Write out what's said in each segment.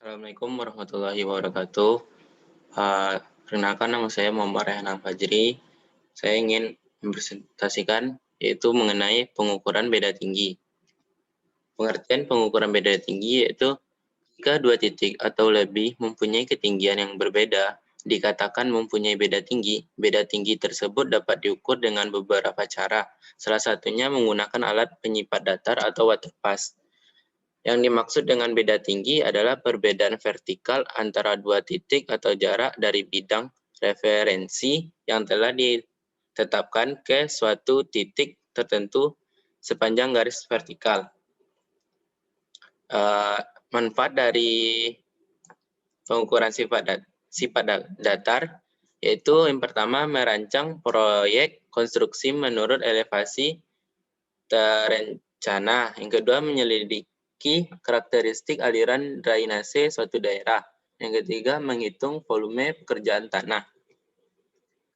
Assalamualaikum warahmatullahi wabarakatuh. Perkenalkan nama saya Muhammad Rehan Fajri. Saya ingin mempresentasikan yaitu mengenai pengukuran beda tinggi. Pengertian pengukuran beda tinggi yaitu jika dua titik atau lebih mempunyai ketinggian yang berbeda, dikatakan mempunyai beda tinggi. Beda tinggi tersebut dapat diukur dengan beberapa cara. Salah satunya menggunakan alat penyipat datar atau waterpass. Yang dimaksud dengan beda tinggi adalah perbedaan vertikal antara dua titik atau jarak dari bidang referensi yang telah ditetapkan ke suatu titik tertentu sepanjang garis vertikal. Manfaat dari pengukuran sifat datar yaitu yang pertama merancang proyek konstruksi menurut elevasi terencana. Yang kedua menyelidiki karakteristik aliran drainase suatu daerah. Yang ketiga menghitung volume pekerjaan tanah.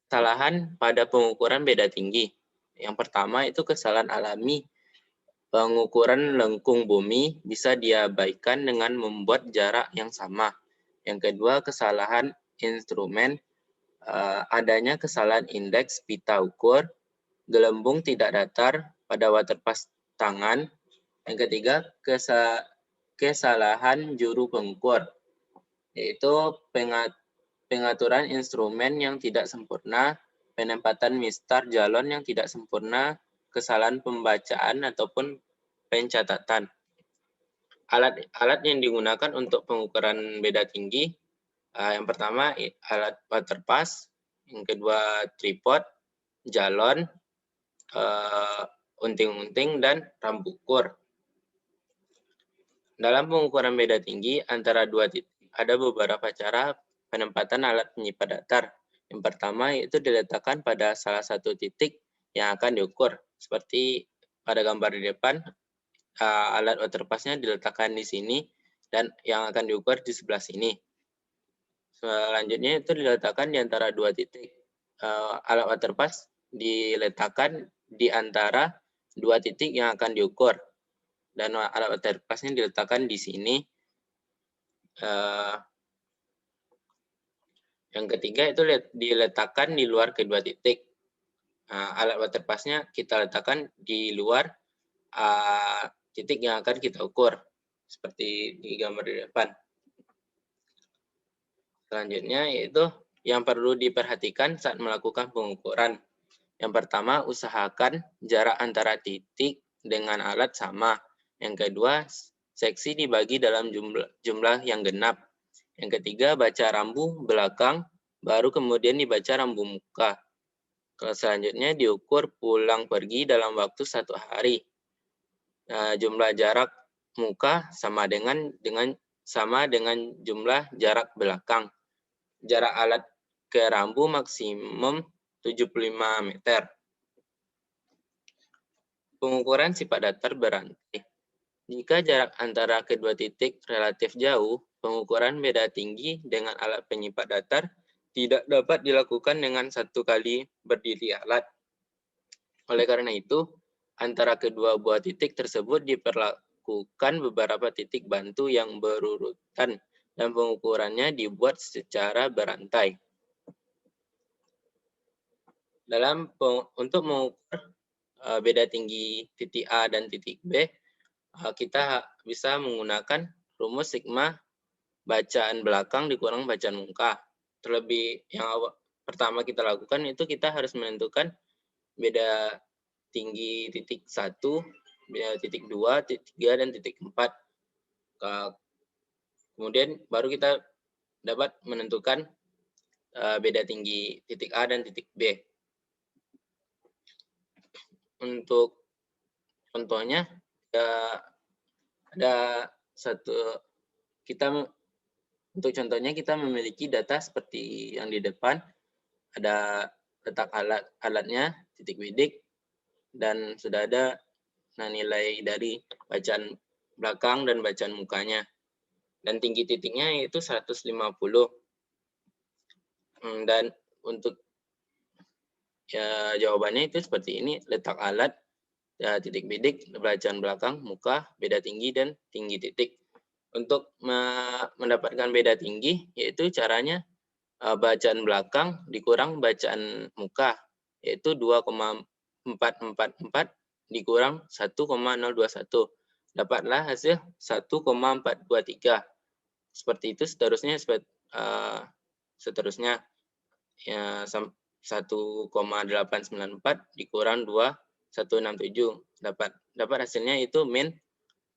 Kesalahan pada pengukuran beda tinggi. Yang pertama itu kesalahan alami. Pengukuran lengkung bumi bisa diabaikan dengan membuat jarak yang sama. Yang kedua kesalahan instrumen. Adanya kesalahan indeks pita ukur, gelembung tidak datar pada waterpass tangan. Yang ketiga, kesalahan juru pengukur, yaitu pengaturan instrumen yang tidak sempurna, penempatan mistar jalon yang tidak sempurna, kesalahan pembacaan ataupun pencatatan. Alat yang digunakan untuk pengukuran beda tinggi, yang pertama alat waterpass, yang kedua tripod, jalon, unting-unting, dan rambu ukur. Dalam pengukuran beda tinggi antara dua titik, ada beberapa cara penempatan alat penyipat datar. Yang pertama yaitu diletakkan pada salah satu titik yang akan diukur. Seperti pada gambar di depan, alat waterpass-nya diletakkan di sini dan yang akan diukur di sebelah sini. Selanjutnya itu diletakkan di antara dua titik. Alat waterpass diletakkan di antara dua titik yang akan diukur. Dan alat waterpass-nya diletakkan di sini. Yang ketiga itu diletakkan di luar kedua titik. Alat waterpass-nya kita letakkan di luar titik yang akan kita ukur. Seperti di gambar di depan. Selanjutnya yaitu yang perlu diperhatikan saat melakukan pengukuran. Yang pertama, usahakan jarak antara titik dengan alat sama. Yang kedua, seksi dibagi dalam jumlah yang genap. Yang ketiga, baca rambu belakang, baru kemudian dibaca rambu muka. Kalau selanjutnya diukur pulang pergi dalam waktu 1 hari. Jumlah jarak muka sama dengan jumlah jarak belakang. Jarak alat ke rambu maksimum 75 meter. Pengukuran sifat datar berantai. Jika jarak antara kedua titik relatif jauh, pengukuran beda tinggi dengan alat penyipat datar tidak dapat dilakukan dengan satu kali berdiri alat. Oleh karena itu, antara kedua buah titik tersebut diperlakukan beberapa titik bantu yang berurutan dan pengukurannya dibuat secara berantai. Untuk mengukur beda tinggi titik A dan titik B, kita bisa menggunakan rumus sigma bacaan belakang dikurang bacaan muka. Terlebih yang pertama kita lakukan itu kita harus menentukan beda tinggi titik 1, titik 2, titik 3, dan titik 4. Kemudian baru kita dapat menentukan beda tinggi titik A dan titik B. Untuk contohnya untuk contohnya kita memiliki data seperti yang di depan, ada letak alatnya, titik bidik, dan sudah ada nilai dari bacaan belakang dan bacaan mukanya. Dan tinggi titiknya itu 150. Dan untuk jawabannya itu seperti ini, letak alat, titik bidik, bacaan belakang, muka, beda tinggi, dan tinggi titik. Untuk mendapatkan beda tinggi, yaitu caranya bacaan belakang dikurang bacaan muka, yaitu 2,444 dikurang 1,021. Dapatlah hasil 1,423. Seperti itu seterusnya, ya, 1,894 dikurang 2,167. Dapat hasilnya itu min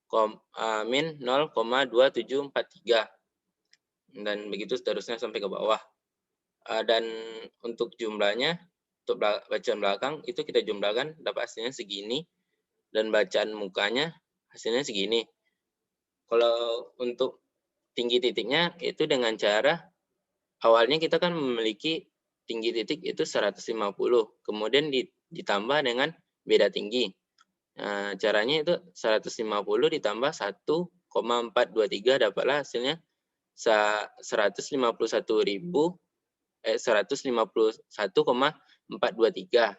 0,2743. Dan begitu seterusnya sampai ke bawah. Dan untuk jumlahnya, untuk bacaan belakang itu kita jumlahkan, dapat hasilnya segini, dan bacaan mukanya hasilnya segini. Kalau untuk tinggi titiknya itu dengan cara awalnya kita kan memiliki tinggi titik itu 150, kemudian ditambah dengan beda tinggi. Nah, caranya itu 150 ditambah 1,423, dapatlah hasilnya 151,423.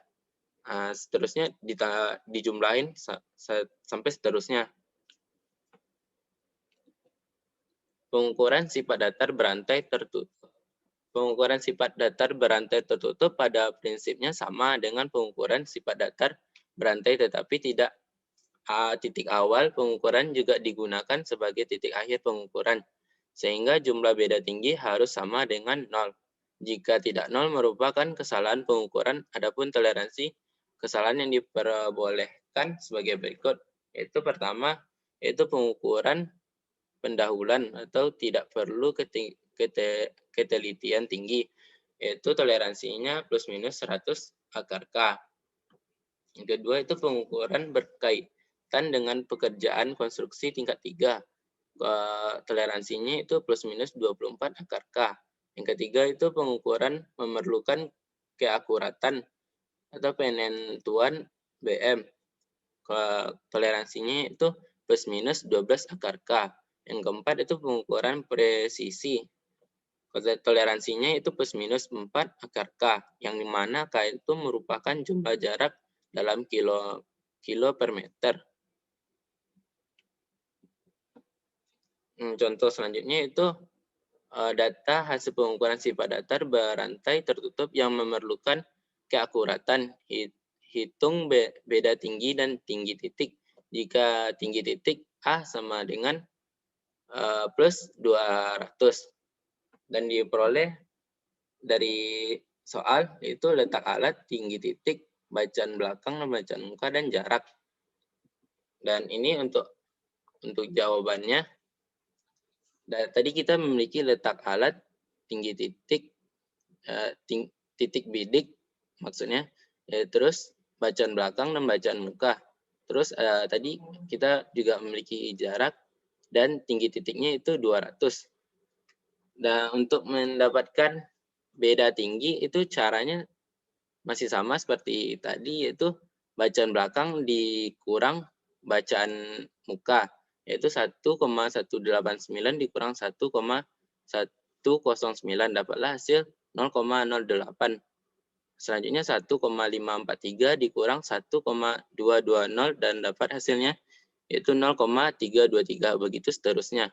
Seterusnya dijumlahin sampai seterusnya. Pengukuran sifat datar berantai tertutup. Pengukuran sifat datar berantai tertutup pada prinsipnya sama dengan pengukuran sifat datar berantai, tetapi tidak titik awal pengukuran juga digunakan sebagai titik akhir pengukuran, sehingga jumlah beda tinggi harus sama dengan 0. Jika tidak 0 merupakan kesalahan pengukuran, adapun toleransi kesalahan yang diperbolehkan sebagai berikut. Yaitu pertama, yaitu pengukuran pendahuluan atau tidak perlu ketelitian tinggi, yaitu toleransinya plus minus 100 akar K. Yang kedua itu pengukuran berkaitan dengan pekerjaan konstruksi tingkat 3. Toleransinya itu plus minus 24 akar K. Yang ketiga itu pengukuran memerlukan keakuratan atau penentuan BM. Toleransinya itu plus minus 12 akar K. Yang keempat itu pengukuran presisi. Toleransinya itu plus minus 4 akar K, yang dimana K itu merupakan jumlah jarak dalam kilo per meter. Contoh selanjutnya itu data hasil pengukuran sifat datar berantai tertutup yang memerlukan keakuratan. Hitung beda tinggi dan tinggi titik. Jika tinggi titik A sama dengan plus 200. Dan diperoleh dari soal itu letak alat, tinggi titik, bacaan belakang, bacaan muka, dan jarak. Dan ini untuk jawabannya. Tadi kita memiliki letak alat, tinggi titik, titik bidik maksudnya, terus bacaan belakang dan bacaan muka. Terus tadi kita juga memiliki jarak dan tinggi titiknya itu 200. Dan untuk mendapatkan beda tinggi itu caranya masih sama seperti tadi, yaitu bacaan belakang dikurang bacaan muka, yaitu 1,189 dikurang 1,109, dapatlah hasil 0,08. Selanjutnya 1,543 dikurang 1,220 dan dapat hasilnya yaitu 0,323, begitu seterusnya.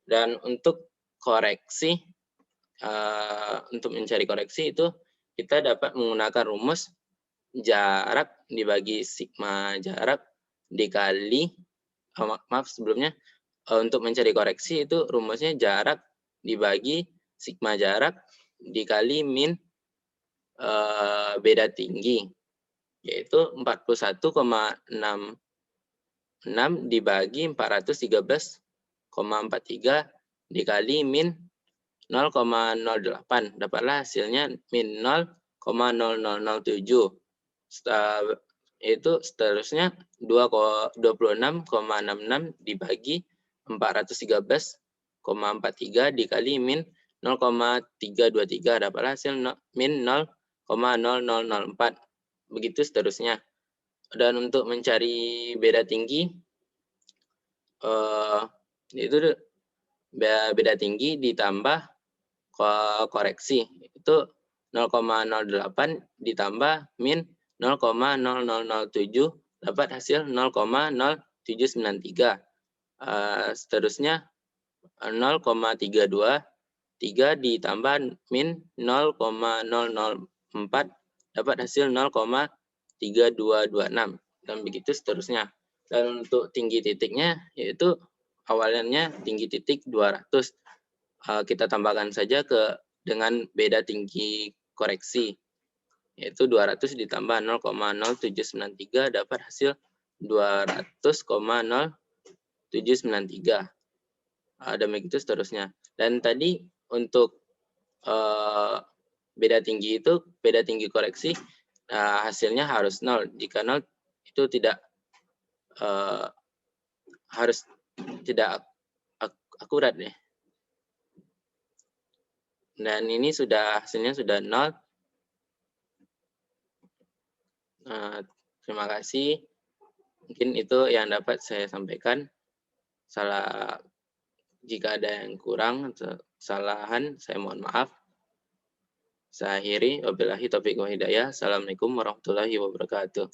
Dan untuk koreksi, untuk mencari koreksi itu kita dapat menggunakan rumus jarak dibagi sigma jarak dikali, sebelumnya untuk mencari koreksi itu rumusnya jarak dibagi sigma jarak dikali min beda tinggi, yaitu 41,66 dibagi 413,43 dikali min 0,08. Dapatlah hasilnya min 0,0007. Itu seterusnya 26,66 dibagi 413,43 dikali min 0,323. Dapatlah hasil min 0,0004. Begitu seterusnya. Dan untuk mencari beda tinggi, itu beda tinggi ditambah koreksi, itu 0,08 ditambah min 0,0007, dapat hasil 0,0793. Seterusnya 0,32, 3 ditambah min 0,004 dapat hasil 0,3226 dan begitu seterusnya. Dan untuk tinggi titiknya yaitu awalnya tinggi titik 200. Kita tambahkan saja dengan beda tinggi koreksi yaitu 200 ditambah 0,0793 dapat hasil 200,0793. Dan begitu seterusnya. Dan tadi untuk beda tinggi koreksi hasilnya harus 0. Jika 0 itu tidak harus tidak akurat ya. Dan ini hasilnya sudah 0. Terima kasih. Mungkin itu yang dapat saya sampaikan. Jika ada yang kurang atau kesalahan, saya mohon maaf. Saya akhiri. Wabillahi taufiq wa hidayah. Assalamualaikum warahmatullahi wabarakatuh.